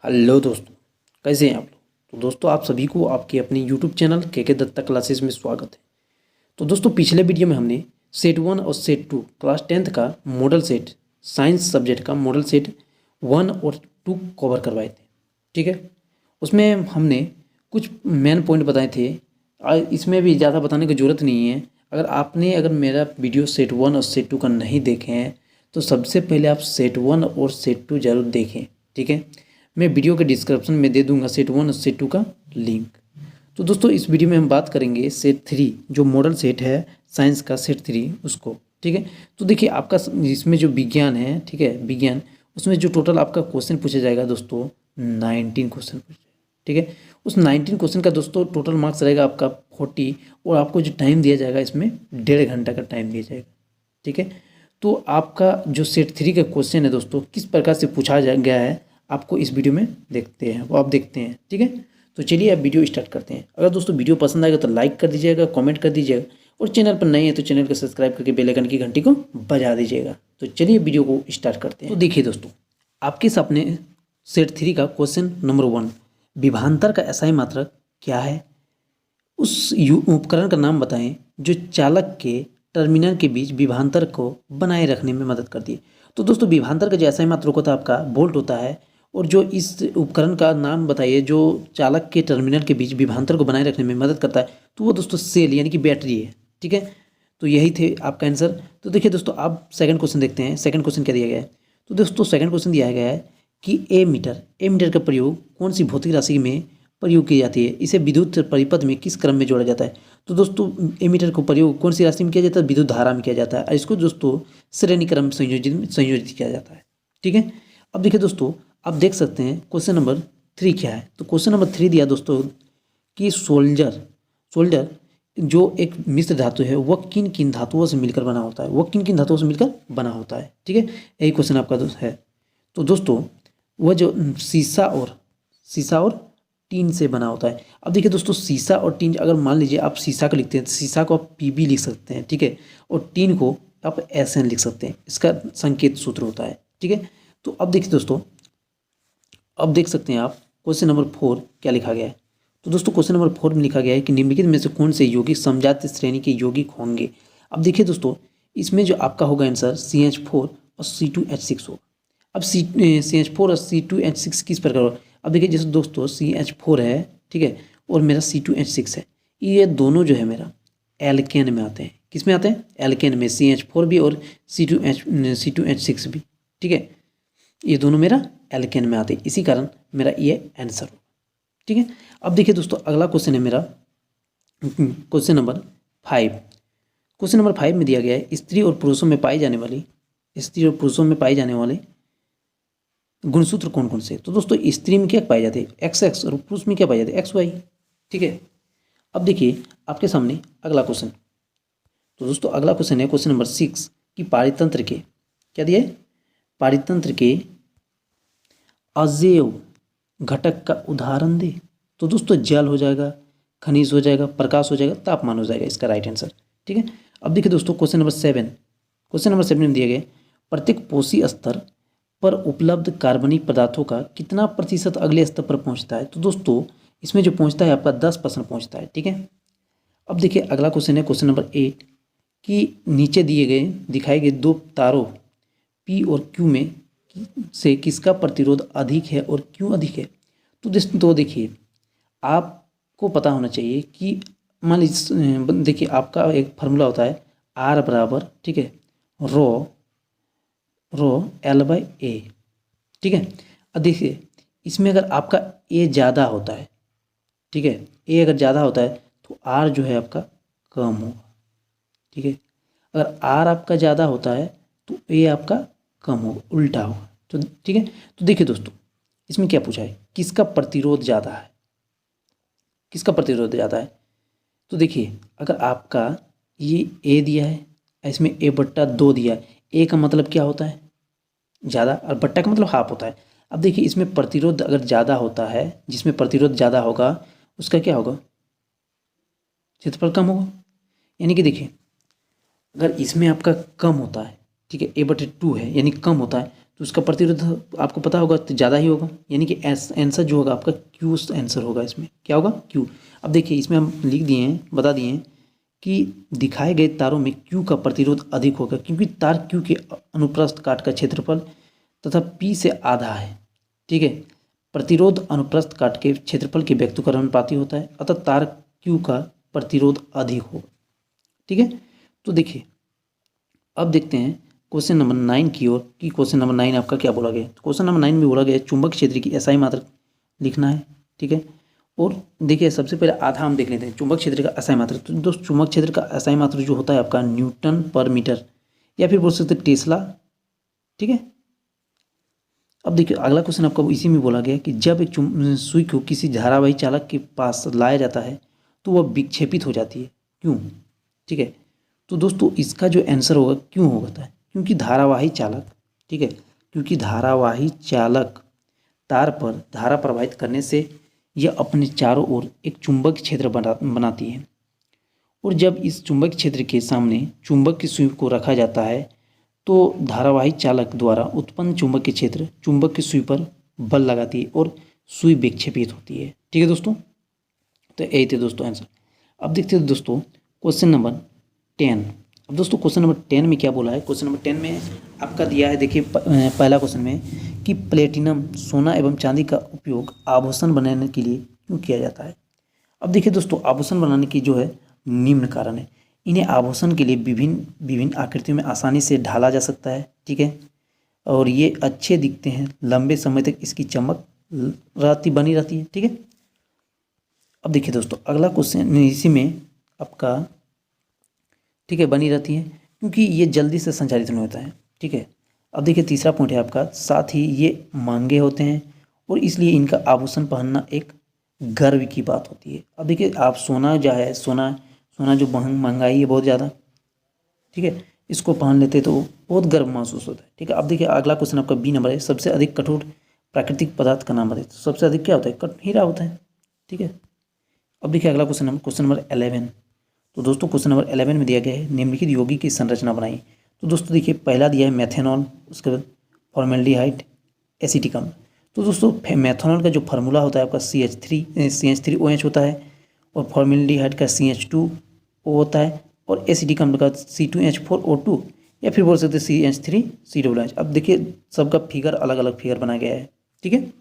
Hello दोस्तों, कैसे हैं आप लोग। तो दोस्तों, आप सभी को आपके अपने यूट्यूब चैनल के दत्ता क्लासेस में स्वागत है। तो दोस्तों, पिछले वीडियो में हमने सेट 1 और सेट 2 क्लास 10th का मॉडल सेट, साइंस सब्जेक्ट का मॉडल सेट 1 और 2 कवर करवाए थे। ठीक है, उसमें हमने कुछ मेन पॉइंट बताए थे। इसमें भी ज़्यादा बताने की ज़रूरत नहीं है। अगर मेरा वीडियो सेट 1 और सेट 2 का नहीं देखे हैं तो सबसे पहले आप सेट 1 और सेट 2 ज़रूर देखें। ठीक है, मैं वीडियो के डिस्क्रिप्शन में दे दूंगा सेट 1 और सेट 2 का लिंक। तो दोस्तों, इस वीडियो में हम बात करेंगे सेट 3, जो मॉडल सेट है साइंस का सेट 3 उसको। ठीक है, तो देखिए आपका इसमें जो विज्ञान है, ठीक है, विज्ञान, उसमें जो टोटल आपका क्वेश्चन पूछा जाएगा दोस्तों 19 क्वेश्चन पूछे। ठीक है, उस 19 क्वेश्चन का दोस्तों टोटल मार्क्स रहेगा आपका 40, और आपको जो टाइम दिया जाएगा इसमें 1.5 घंटा का टाइम दिया जाएगा। ठीक है, तो आपका जो सेट 3 का क्वेश्चन है दोस्तों किस प्रकार से पूछा गया है आपको इस वीडियो में देखते हैं, वो आप देखते हैं। ठीक है, तो चलिए अब वीडियो स्टार्ट करते हैं। अगर दोस्तों वीडियो पसंद आएगा तो लाइक कर दीजिएगा, कमेंट कर दीजिएगा, और चैनल पर नए हैं तो चैनल को सब्सक्राइब करके बेल आइकन की घंटी को बजा दीजिएगा। तो चलिए वीडियो को स्टार्ट करते हैं। तो देखिए दोस्तों, आपके सामने सेट 3 का क्वेश्चन नंबर 1, विभवांतर का एसआई मात्रक क्या है, उस उपकरण का नाम बताएं जो चालक के टर्मिनल के बीच विभवांतर को बनाए रखने में मदद करती है। तो दोस्तों, विभवांतर का जो एसआई मात्रक होता है आपका वोल्ट होता है, और जो इस उपकरण का नाम बताइए जो चालक के टर्मिनल के बीच विभवांतर को बनाए रखने में मदद करता है, तो वो दोस्तों सेल यानी कि बैटरी है। ठीक है, तो यही थे आपका आंसर। तो देखिए दोस्तों, आप सेकंड क्वेश्चन देखते हैं। सेकंड क्वेश्चन क्या दिया गया है। तो दोस्तों, सेकंड क्वेश्चन दिया गया है कि ए मीटर का प्रयोग कौन सी भौतिक राशि में प्रयोग की जाती है, इसे विद्युत परिपथ में किस क्रम में जोड़ा जाता है। तो दोस्तों, एमीटर को प्रयोग कौन सी राशि में किया जाता है, विद्युत धारा में किया जाता है, और इसको दोस्तों श्रेणी क्रम संयोजित किया जाता है। ठीक है, अब देखिए दोस्तों, आप देख सकते हैं क्वेश्चन नंबर 3 क्या है। तो क्वेश्चन नंबर 3 दिया दोस्तों कि सोल्जर जो एक मिश्र धातु है वह किन किन धातुओं से मिलकर बना होता है, बना होता है। ठीक है, यही क्वेश्चन आपका दोस्त है। तो दोस्तों, वह जो शीशा और टीन से बना होता है। अब देखिए दोस्तों, शीशा और टीन, अगर मान लीजिए आप शीशा को लिखते हैं तो शीशा को आप पीबी लिख सकते हैं। ठीक है, और टीन को आप एसएन लिख सकते हैं, इसका संकेत सूत्र होता है। ठीक है, तो अब देखिए दोस्तों, अब देख सकते हैं आप क्वेश्चन नंबर 4 क्या लिखा गया है। तो दोस्तों, क्वेश्चन नंबर 4 में लिखा गया है कि निम्नलिखित में से कौन से यौगिक समजातीय श्रेणी के यौगिक होंगे। अब देखिए दोस्तों, इसमें जो आपका होगा आंसर CH4 और C2H6 होगा। अब CH4 और C2H6 किस प्रकार होगा। अब देखिए जैसे दोस्तों CH4 है, ठीक है, और मेरा C2H6 है, ये दोनों जो है मेरा एल्केन में आते हैं। किस में आते हैं, एल्केन में, CH4 भी और C2H6 भी। ठीक है, ये दोनों मेरा एल्केन में आते हैं, इसी कारण मेरा ये आंसर होगा। ठीक है, अब देखिए दोस्तों, अगला क्वेश्चन है मेरा क्वेश्चन नंबर 5। क्वेश्चन नंबर 5 में दिया गया है स्त्री और पुरुषों में पाए जाने वाले गुणसूत्र कौन कौन से। तो दोस्तों, स्त्री में क्या पाए जाते हैं, XX, और पुरुष में क्या पाए जाते हैं, XY। ठीक है, अब देखिए आपके सामने अगला क्वेश्चन। तो दोस्तों, अगला क्वेश्चन है क्वेश्चन नंबर 6 कि पारितंत्र के क्या दिया है, पारितंत्र के अजैव घटक का उदाहरण दे। तो दोस्तों, जल हो जाएगा, खनिज हो जाएगा, प्रकाश हो जाएगा, तापमान हो जाएगा इसका राइट आंसर। ठीक है, अब देखिए दोस्तों, क्वेश्चन नंबर 7 में दिया गया प्रत्येक पोषी स्तर पर उपलब्ध कार्बनिक पदार्थों का कितना प्रतिशत अगले स्तर पर पहुंचता है। तो दोस्तों, इसमें जो पहुंचता है आपका 10% पहुंचता है। ठीक है, अब देखिए अगला क्वेश्चन है क्वेश्चन नंबर 8 कि नीचे दिखाए गए दो तारों P और Q में से किसका प्रतिरोध अधिक है और क्यों अधिक है। तो देखिए, आपको पता होना चाहिए कि मान लीजिए, देखिए आपका एक फार्मूला होता है R बराबर, ठीक है, रो L/A। ठीक है, अब देखिए इसमें अगर आपका A ज़्यादा होता है, ठीक है, A अगर ज़्यादा होता है तो R जो है आपका कम होगा। ठीक है, अगर R आपका ज़्यादा होता है तो A आपका कम होगा, उल्टा होगा। तो ठीक है, तो देखिए दोस्तों, इसमें क्या पूछा है, किसका प्रतिरोध ज़्यादा है, तो देखिए अगर आपका ये A दिया है, इसमें A/2 दिया है, A का मतलब क्या होता है, ज़्यादा, और बट्टा का मतलब हाफ होता है। अब देखिए इसमें प्रतिरोध अगर ज़्यादा होता है, जिसमें प्रतिरोध ज़्यादा होगा उसका क्या होगा, क्षेत्रफल कम होगा। यानी कि देखिए अगर इसमें आपका कम होता है, ठीक है, A/2 है यानी कम होता है, तो उसका प्रतिरोध आपको पता होगा तो ज़्यादा ही होगा, यानी कि आंसर जो होगा आपका क्यू आंसर होगा। इसमें क्या होगा? क्यू। अब देखिए इसमें हम लिख दिए हैं, बता दिए हैं कि दिखाए गए तारों में क्यू का प्रतिरोध अधिक होगा क्योंकि तार क्यू के अनुप्रस्थ काट का क्षेत्रफल तथा पी से आधा है। ठीक है, प्रतिरोध अनुप्रस्थ काट के क्षेत्रफल के व्यक्तिकरण होता है, अतः तार क्यू का प्रतिरोध अधिक होगा। ठीक है, तो देखिए अब देखते हैं क्वेश्चन नंबर 9 की ओर कि क्वेश्चन नंबर 9 आपका क्या बोला गया है। क्वेश्चन नंबर 9 में बोला गया है चुंबक क्षेत्र की एसआई मात्रा लिखना है। ठीक है, और देखिए सबसे पहले आधा हम देख लेते हैं चुंबक क्षेत्र का एसआई मात्रा। तो दोस्त चुंबक क्षेत्र का एसआई मात्रा जो होता है आपका न्यूटन पर मीटर या फिर बोल सकते हैं टेस्ला। ठीक है, अब देखिए अगला क्वेश्चन आपका इसी में बोला गया कि जब एक सुई को किसी धारावाही चालक के पास लाया जाता है तो वह विक्षेपित हो जाती है, क्यों? ठीक है, तो दोस्तों इसका जो आंसर होगा क्यों होता है, क्योंकि धारावाही चालक, ठीक है, क्योंकि धारावाही चालक तार पर धारा प्रवाहित करने से यह अपने चारों ओर एक चुंबक क्षेत्र बनाती है और जब इस चुंबक क्षेत्र के सामने चुंबक की सुई को रखा जाता है तो धारावाही चालक द्वारा उत्पन्न चुंबक के क्षेत्र चुंबक की सुई पर बल लगाती है और सुई विक्षेपित होती है। ठीक है दोस्तों, तो यही थे दोस्तों आंसर। अब देखते हैं दोस्तों क्वेश्चन नंबर 10। अब दोस्तों क्वेश्चन नंबर 10 में क्या बोला है। क्वेश्चन नंबर 10 में आपका दिया है, देखिए पहला क्वेश्चन में कि प्लेटिनम सोना एवं चांदी का उपयोग आभूषण बनाने के लिए क्यों किया जाता है। अब देखिए दोस्तों आभूषण बनाने की जो है निम्न कारण है। इन्हें आभूषण के लिए विभिन्न आकृतियों में आसानी से ढाला जा सकता है। ठीक है, और ये अच्छे दिखते हैं, लंबे समय तक इसकी चमक बनी रहती है। ठीक है, अब देखिए दोस्तों अगला क्वेश्चन इसी में आपका, ठीक है, बनी रहती है क्योंकि ये जल्दी से संचारित नहीं होता है। ठीक है, अब देखिए तीसरा पॉइंट है आपका, साथ ही ये महंगे होते हैं और इसलिए इनका आभूषण पहनना एक गर्व की बात होती है। अब देखिए आप सोना जो है, सोना जो महंगाई है बहुत ज़्यादा, ठीक है, इसको पहन लेते तो बहुत गर्व महसूस होता है। ठीक है, अब देखिए अगला क्वेश्चन आपका बी नंबर है, सबसे अधिक कठोर प्राकृतिक पदार्थ का नाम बताइए। तो सबसे अधिक क्या होता है? हीरा होता है। ठीक है, अब देखिए अगला क्वेश्चन नंबर 11। तो दोस्तों क्वेश्चन नंबर 11 में दिया गया है निम्नलिखित यौगिक की संरचना बनाई। तो दोस्तों देखिए पहला दिया है मेथेनॉल, उसके बाद फॉर्मेल्डिहाइड, एसीटिकम। तो दोस्तों मेथेनॉल का जो फार्मूला होता है आपका CH3OH होता है और फॉर्मेल्डिहाइड का CH2O होता है और एसीटिकम का C2H4O2 या फिर बोल सकते हैं CH3COOH। अब देखिए सबका फिगर अलग अलग फिगर बनाया गया है। ठीक है,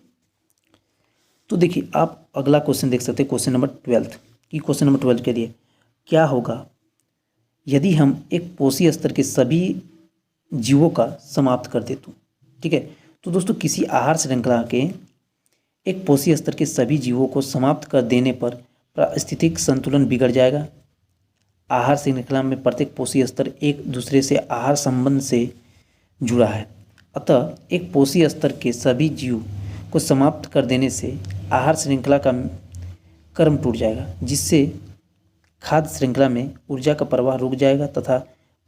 तो देखिए आप अगला क्वेश्चन देख सकते हैं क्वेश्चन नंबर 12 कि क्वेश्चन नंबर 12 के लिए क्या होगा यदि हम एक पोषी स्तर के सभी जीवों का समाप्त कर दे तो। ठीक है, तो दोस्तों किसी आहार श्रृंखला के एक पोषी स्तर के सभी जीवों को समाप्त कर देने पर पारिस्थितिक संतुलन बिगड़ जाएगा। आहार श्रृंखला में प्रत्येक पोषी स्तर एक दूसरे से आहार संबंध से जुड़ा है, अतः एक पोषी स्तर के सभी जीव को समाप्त कर देने से आहार श्रृंखला का क्रम टूट जाएगा, जिससे खाद्य श्रृंखला में ऊर्जा का प्रवाह रुक जाएगा तथा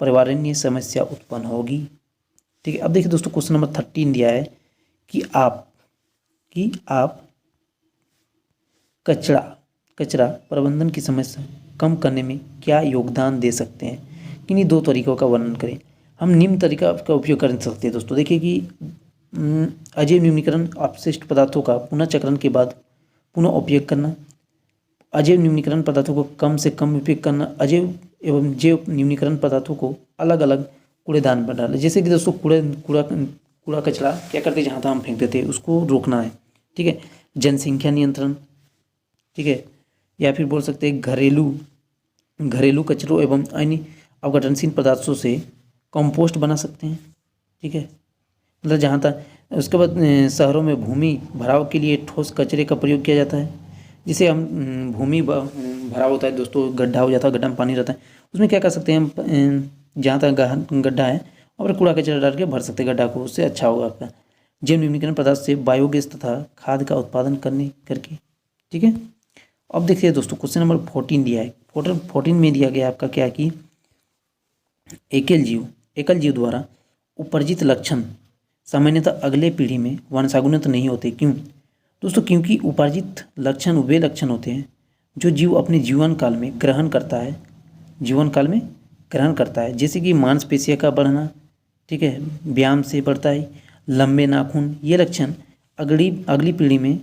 पर्यावरणीय समस्या उत्पन्न होगी। ठीक है, अब देखिए दोस्तों क्वेश्चन नंबर 13 दिया है कि आप कचरा प्रबंधन की समस्या कम करने में क्या योगदान दे सकते हैं, किन्हीं दो तरीकों का वर्णन करें। हम निम्न तरीका का उपयोग कर सकते हैं दोस्तों। देखिए कि अजैव न्यूनीकरण अपशिष्ट पदार्थों का पुनः चक्रण के बाद पुनः उपयोग करना, अजैव न्यूनीकरण पदार्थों को कम से कम उपयोग करना, अजैव एवं जैव न्यूनीकरण पदार्थों को अलग अलग कूड़ेदान पर डालें। जैसे कि दोस्तों कूड़ा कचरा क्या करते हैं, जहाँ तहाँ हम फेंक देते हैं, उसको रोकना है। ठीक है, जनसंख्या नियंत्रण, ठीक है, या फिर बोल सकते हैं घरेलू कचरों एवं अन्य अपघटनशील पदार्थों से कंपोस्ट बना सकते हैं। ठीक है, मतलब जहाँ तक। उसके बाद शहरों में भूमि भराव के लिए ठोस कचरे का प्रयोग किया जाता है। जिसे हम भूमि भराव होता है दोस्तों, गड्ढा हो जाता है, गड्ढा में पानी रहता है, उसमें क्या कर सकते हैं हम, जहाँ तक गड्ढा है और कूड़ा कचरा डाल के भर सकते हैं गड्ढा को, उससे अच्छा होगा आपका। जैव न्यूनीकरण पदार्थ से बायोगैस तथा खाद का उत्पादन करके। ठीक है, अब देखिए दोस्तों क्वेश्चन नंबर 14 दिया है। 14 में दिया गया आपका क्या कि एकल जीव द्वारा उपर्जित लक्षण सामान्यतः अगले पीढ़ी में वंशानुगत नहीं होते। क्यों दोस्तों? क्योंकि उपार्जित लक्षण वे लक्षण होते हैं जो जीव अपने जीवन काल में ग्रहण करता है, जैसे कि मांसपेशियों का बढ़ना, ठीक है, व्यायाम से बढ़ता है, लंबे नाखून, ये लक्षण अगली पीढ़ी में,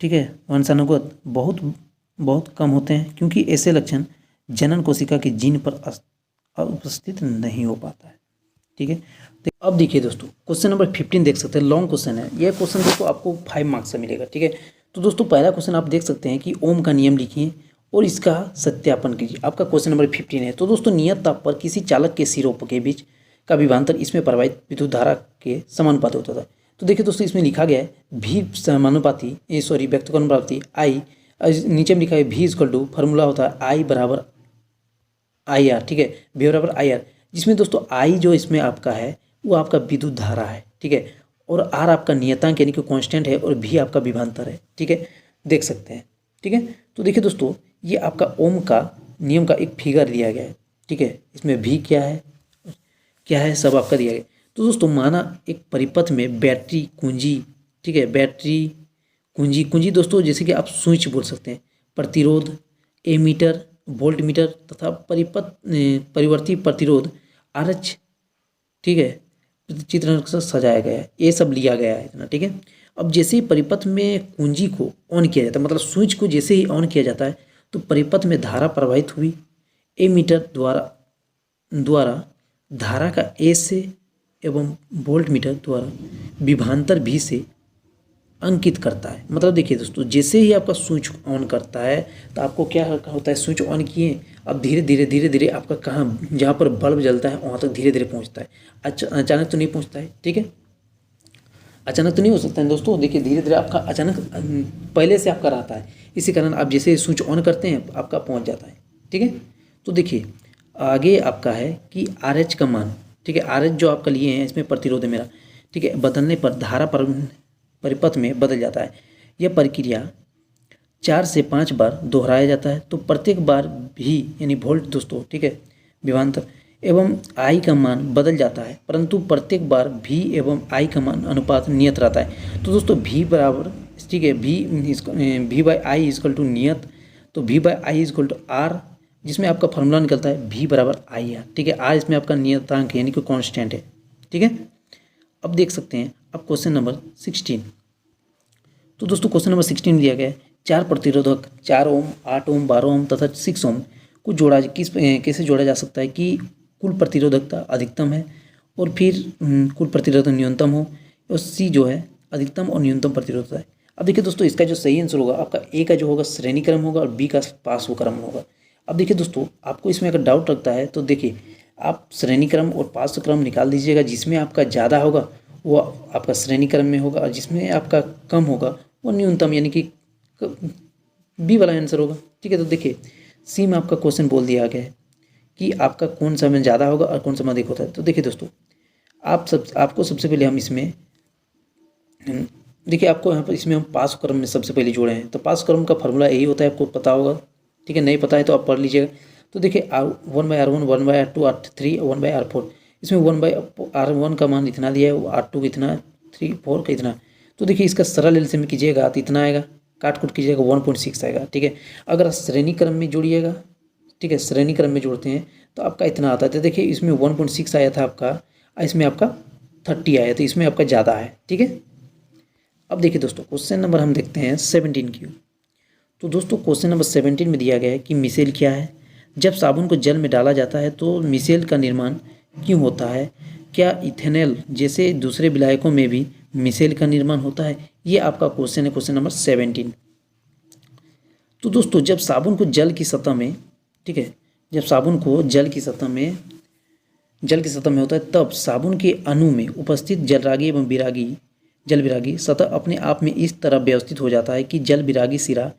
ठीक है, वंशानुगत बहुत कम होते हैं, क्योंकि ऐसे लक्षण जनन कोशिका के जीन पर उपस्थित नहीं हो पाता है। ठीक है, तो अब देखिए दोस्तों, क्वेश्चन नंबर 15 देख सकते हैं, लॉन्ग क्वेश्चन है। यह क्वेश्चन दोस्तों आपको 5 मार्क्स से मिलेगा। ठीक है, तो दोस्तों पहला क्वेश्चन आप देख सकते हैं कि ओम का नियम लिखिए और इसका सत्यापन कीजिए। आपका क्वेश्चन नंबर 15 है। तो दोस्तों नियत ताप पर किसी चालक के सिरों के बीच का विभवांतर इसमें प्रवाहित विद्युत धारा के समानुपाती होता था। तो देखिए दोस्तों, इसमें लिखा गया है भी समानुपाती व्यक्त अनुपाती आई, नीचे में लिखा है भी इक्वल टू फार्मूला होता है आई बराबर आई आर। ठीक है, भी बराबर आई आर, जिसमें दोस्तों आई जो इसमें आपका है वो आपका विद्युत धारा है। ठीक है, और आर आपका नियतांक यानी कि कांस्टेंट है, और भी आपका विभवांतर है। ठीक है, देख सकते हैं। ठीक है, तो देखिए दोस्तों, ये आपका ओम का नियम का एक फिगर दिया गया है। ठीक है, इसमें भी क्या है सब आपका दिया गया। तो दोस्तों माना एक परिपथ में बैटरी कुंजी, ठीक है, बैटरी कुंजी दोस्तों जैसे कि आप स्विच बोल सकते हैं, प्रतिरोध, एमीटर, वोल्ट मीटर तथा परिवर्ती प्रतिरोध आरएच, ठीक है, चित्र से सजाया गया है, ये सब लिया गया है इतना। ठीक है, अब जैसे ही परिपथ में कुंजी को ऑन किया जाता है, मतलब स्विच को जैसे ही ऑन किया जाता है, तो परिपथ में धारा प्रवाहित हुई, एमीटर द्वारा धारा का ए से एवं वोल्ट मीटर द्वारा विभवांतर भी से अंकित करता है। मतलब देखिए दोस्तों, जैसे ही आपका स्विच ऑन करता है तो आपको क्या होता है, स्विच ऑन किए, अब धीरे धीरे आपका कहाँ, जहाँ पर बल्ब जलता है वहाँ तक धीरे धीरे पहुँचता है। अचानक तो नहीं पहुँचता है। ठीक है, अचानक तो नहीं हो सकता है दोस्तों। देखिए धीरे धीरे आपका अचानक पहले से आपका रहता है, इसी कारण आप जैसे स्विच ऑन करते हैं आपका पहुँच जाता है। ठीक है, तो देखिए आगे आपका है कि आर एच का मान, ठीक है, आर एच जो आपका लिए हैं इसमें प्रतिरोध है मेरा, ठीक है, बदलने पर धारा परिपथ में बदल जाता है। यह प्रक्रिया 4 से 5 बार दोहराया जाता है। तो प्रत्येक बार भी यानी वोल्ट दोस्तों, ठीक है, विभवांतर एवं आई का मान बदल जाता है, परंतु प्रत्येक बार भी एवं आई का मान अनुपात नियत रहता है। तो दोस्तों भी बराबर, ठीक है, भी बाई आई इजकल टू नियत, तो भी by I is equal to R, जिसमें आपका फार्मूला निकलता है भी बराबर आई आर। ठीक है, आर इसमें आपका नियतांक यानी कि कांस्टेंट है। ठीक है, अब देख सकते हैं अब क्वेश्चन नंबर 16। तो दोस्तों क्वेश्चन नंबर 16 में दिया गया है 4 प्रतिरोधक 4 ओम, 8 ओम, 12 ओम तथा 6 ओम को कैसे जोड़ा जा सकता है कि कुल प्रतिरोधकता अधिकतम है और फिर कुल प्रतिरोधक न्यूनतम हो, और सी जो है अधिकतम और न्यूनतम प्रतिरोधकता है। अब देखिए दोस्तों, इसका जो सही आंसर होगा आपका ए का जो होगा श्रेणी क्रम होगा और बी का पार्श्व क्रम होगा। अब देखिए दोस्तों, आपको इसमें अगर डाउट लगता है तो देखिए आप श्रेणी क्रम और पार्श्व क्रम निकाल दीजिएगा। जिसमें आपका ज़्यादा होगा वो आपका श्रेणी क्रम में होगा, और जिसमें आपका कम होगा वो न्यूनतम यानी कि बी वाला आंसर होगा। ठीक है, तो देखिए सी में आपका क्वेश्चन बोल दिया गया है कि आपका कौन सा में ज़्यादा होगा और कौन सा में अधिक होता है। तो देखिए दोस्तों, आपको सबसे पहले हम इसमें देखिए, आपको यहाँ पर इसमें हम पार्श्व क्रम में सबसे पहले जोड़े हैं। तो पार्श्व क्रम का फॉर्मूला यही होता है, आपको पता होगा। ठीक है, नहीं पता है तो आप पढ़ लीजिएगा। तो देखिए 1/R1, 1/R2, R3, 1/R4, इसमें 1/R1 का मान इतना दिया है, R2 इतना, 3, 4 का इतना। तो देखिए इसका सरल एलसीएम में कीजिएगा तो इतना आएगा, काट कीजिएगा 1.6 आएगा। ठीक है, अगर श्रेणी क्रम में जोड़िएगा, ठीक है, श्रेणी क्रम में जोड़ते हैं तो आपका इतना आता है। तो देखिए इसमें 1.6 आया था आपका, इसमें आपका 30 आया, तो इसमें आपका ज़्यादा है। ठीक है, अब देखिए दोस्तों क्वेश्चन नंबर हम देखते हैं 17 की। तो दोस्तों क्वेश्चन नंबर 17 में दिया गया है कि मिसेल क्या है, जब साबुन को जल में डाला जाता है तो मिसेल का निर्माण क्यों होता है, क्या इथेनॉल जैसे दूसरे विलायकों में भी मिसेल का निर्माण होता है। ये आपका क्वेश्चन है, क्वेश्चन नंबर 17। तो दोस्तों जब साबुन को जल की सतह में, ठीक है, जब साबुन को जल की सतह में होता है, तब साबुन के अणु में उपस्थित जलरागी एवं जल विरागी सतह अपने आप में इस तरह व्यवस्थित हो जाता है कि जल विरागी सिरा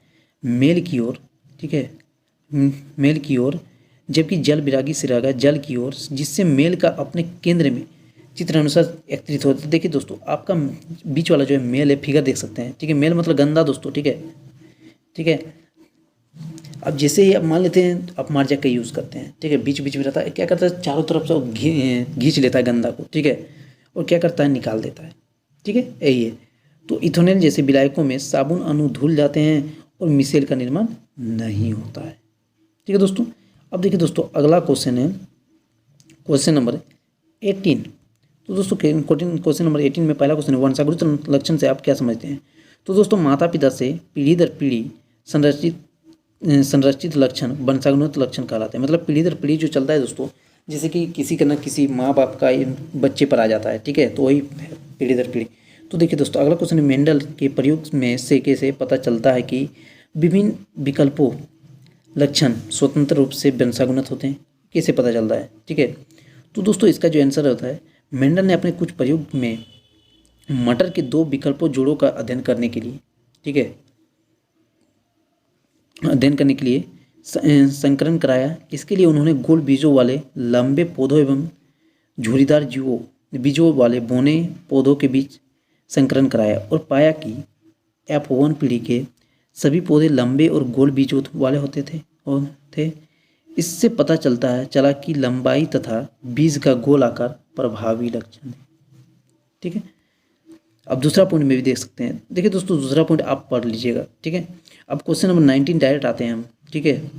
मेल की ओर, ठीक है, मेल की ओर, जबकि जल विरागी सिरा का जल की ओर, जिससे मेल का अपने केंद्र में चित्र अनुसार एकत्रित होता है। देखिए दोस्तों, आपका बीच वाला जो है मेल है, फिगर देख सकते हैं। ठीक है, मेल मतलब गंदा दोस्तों। ठीक है, ठीक है, अब जैसे ही आप मान लेते हैं आप मार्जक का यूज़ करते हैं। ठीक है, बीच बीच में रहता है, क्या करता है, चारों तरफ से घींच लेता है गंदा को। ठीक है, और क्या करता है, निकाल देता है। ठीक है, यही है। तो इथेनॉल जैसे विलायकों में साबुन अणु धुल जाते हैं और मिसेल का निर्माण नहीं होता है। ठीक है दोस्तों, अब देखिए दोस्तों अगला क्वेश्चन है क्वेश्चन नंबर 18। तो दोस्तों क्वेश्चन नंबर 18 में पहला क्वेश्चन है, वंशागुरित लक्षण से आप क्या समझते हैं। तो दोस्तों माता पिता से पीढ़ी दर पीढ़ी संरक्षित लक्षण वंशागुरित लक्षण कहलाते हैं। मतलब पीढ़ी दर पीढ़ी जो चलता है दोस्तों, जैसे कि किसी का ना किसी माँ बाप का बच्चे पर आ जाता है, ठीक है, तो वही पीढ़ी दर पीढ़ी। तो देखिए दोस्तों अगला क्वेश्चन है, मेंडल के प्रयोग में से कैसे पता चलता है कि विभिन्न विकल्पों लक्षण स्वतंत्र रूप से वंशागुणित होते हैं, कैसे पता चलता है, ठीक है। तो दोस्तों इसका जो आंसर होता है, मेंडल ने अपने कुछ प्रयोग में मटर के 2 विकल्पों जोड़ों का अध्ययन करने के लिए, ठीक है, संकरण कराया। इसके लिए उन्होंने गोल बीजों वाले लंबे पौधों एवं झुर्रीदार बीजों वाले बौने पौधों के बीच संकरण कराया और पाया कि F1 पीढ़ी के सभी पौधे लंबे और गोल बीजों वाले होते थे। इससे पता चला कि लंबाई तथा बीज का गोल आकार प्रभावी लक्षण है, ठीक है। अब दूसरा पॉइंट में भी देख सकते हैं। देखिए दोस्तों दूसरा पॉइंट आप पढ़ लीजिएगा, ठीक है। अब क्वेश्चन नंबर 19 डायरेक्ट आते हैं हम, ठीक है।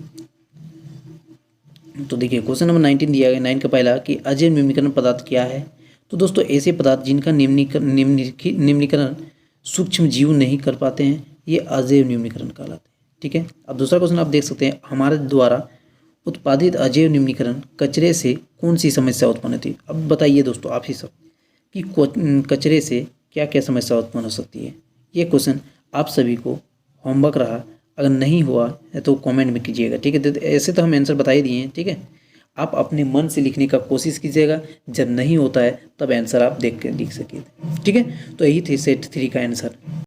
तो देखिए क्वेश्चन नंबर 19 दिया गया 9 का पहला कि अजैव न्यूनीकरण पदार्थ क्या है। तो दोस्तों ऐसे पदार्थ जिनका निम्नीकरण सूक्ष्म जीव नहीं कर पाते हैं, ये अजैव न्यूनीकरण कहलाते हैं, ठीक है। अब दूसरा क्वेश्चन आप देख सकते हैं, हमारे द्वारा उत्पादित अजैव न्यूनीकरण कचरे से कौन सी समस्या उत्पन्न होती है। अब बताइए दोस्तों आप ही सब कि कचरे से क्या क्या समस्या उत्पन्न हो सकती है। ये क्वेश्चन आप सभी को होमवर्क रहा, अगर नहीं हुआ है तो कमेंट में कीजिएगा, ठीक है। ऐसे तो हम आंसर बता ही दिए हैं, ठीक है। आप अपने मन से लिखने का कोशिश कीजिएगा, जब नहीं होता है तब आंसर आप देख के लिख सकिए, ठीक है। तो यही थे सेट 3 का आंसर।